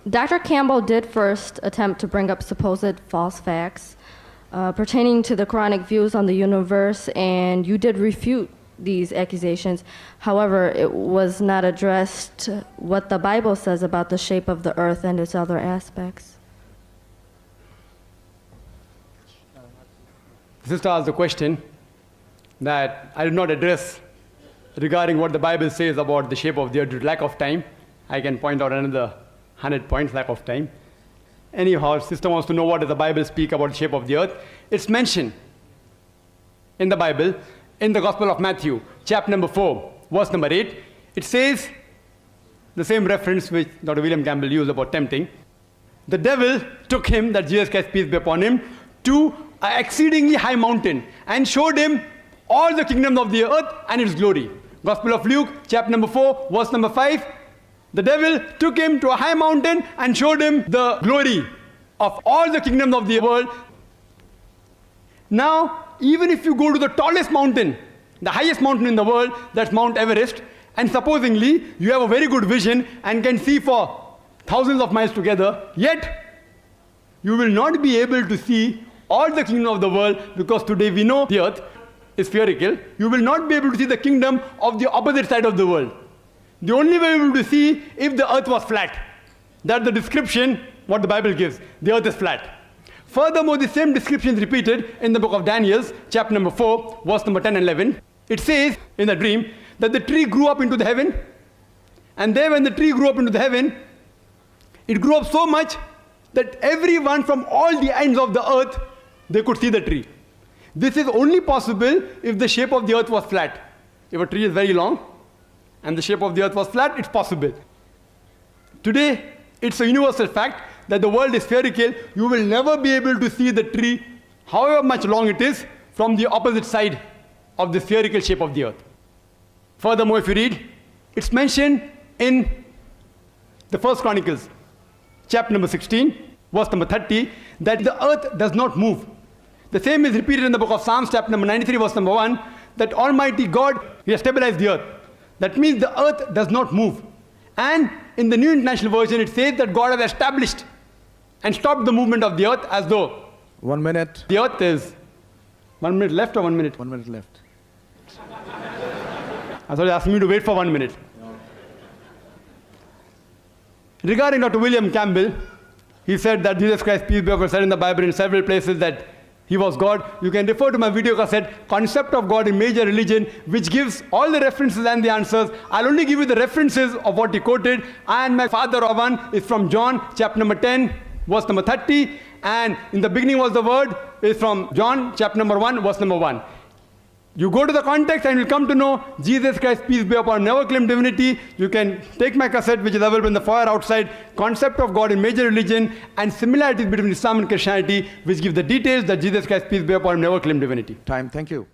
Dr. Campbell did first attempt to bring up supposed false facts pertaining to the Quranic views on the universe, and you did refute these accusations. However, it was not addressed what the Bible says about the shape of the earth and its other aspects. The sister asked a question that I did not address regarding what the Bible says about the shape of the earth due to lack of time. I can point out another 100 points, lack of time. Anyhow, sister wants to know what does the Bible speak about the shape of the earth. It's mentioned in the Bible, in the Gospel of Matthew, chapter number 4, verse number 8. It says, the same reference which Dr. William Campbell used about tempting. The devil took him, that Jesus Christ, peace be upon him, to an exceedingly high mountain and showed him all the kingdoms of the earth and its glory. Gospel of Luke, chapter number 4, verse number 5. The devil took him to a high mountain and showed him the glory of all the kingdoms of the world. Now, even if you go to the tallest mountain, the highest mountain in the world, that's Mount Everest, and supposingly you have a very good vision and can see for thousands of miles together, yet you will not be able to see all the kingdom of the world, because today we know the earth is spherical. You will not be able to see the kingdom of the opposite side of the world. The only way you will be able to see if the earth was flat. That's the description what the Bible gives. The earth is flat. Furthermore, the same description is repeated in the book of Daniel, chapter number 4, verse number 10 and 11. It says in the dream that the tree grew up into the heaven, and there when the tree grew up into the heaven, it grew up so much that everyone from all the ends of the earth, they could see the tree. This is only possible if the shape of the earth was flat. If a tree is very long and the shape of the earth was flat, it's possible. Today, it's a universal fact that the world is spherical. You will never be able to see the tree, however much long it is, from the opposite side of the spherical shape of the earth. Furthermore, if you read, it's mentioned in the First Chronicles, chapter number 16, verse number 30, that the earth does not move. The same is repeated in the book of Psalms, chapter number 93, verse number 1, that Almighty God, He has stabilized the earth. That means the earth does not move. And in the New International Version, it says that God has established and stopped the movement of the earth as though 1 minute. The earth is 1 minute left or 1 minute? 1 minute left. I thought you asked me to wait for 1 minute. Regarding Dr. William Campbell, he said that Jesus Christ, peace be upon him, said in the Bible in several places that He was God. You can refer to my video cassette, Concept of God in Major Religion, which gives all the references and the answers. I'll only give you the references of what he quoted. And my father of one is from John, chapter number 10, verse number 30. And in the beginning was the word is from John, chapter number 1, verse number 1. You go to the context and you'll come to know Jesus Christ, peace be upon him, never claimed divinity. You can take my cassette, which is available in the foyer outside, Concept of God in Major Religion, and similarities between Islam and Christianity, which give the details that Jesus Christ, peace be upon him, never claimed divinity. Time. Thank you.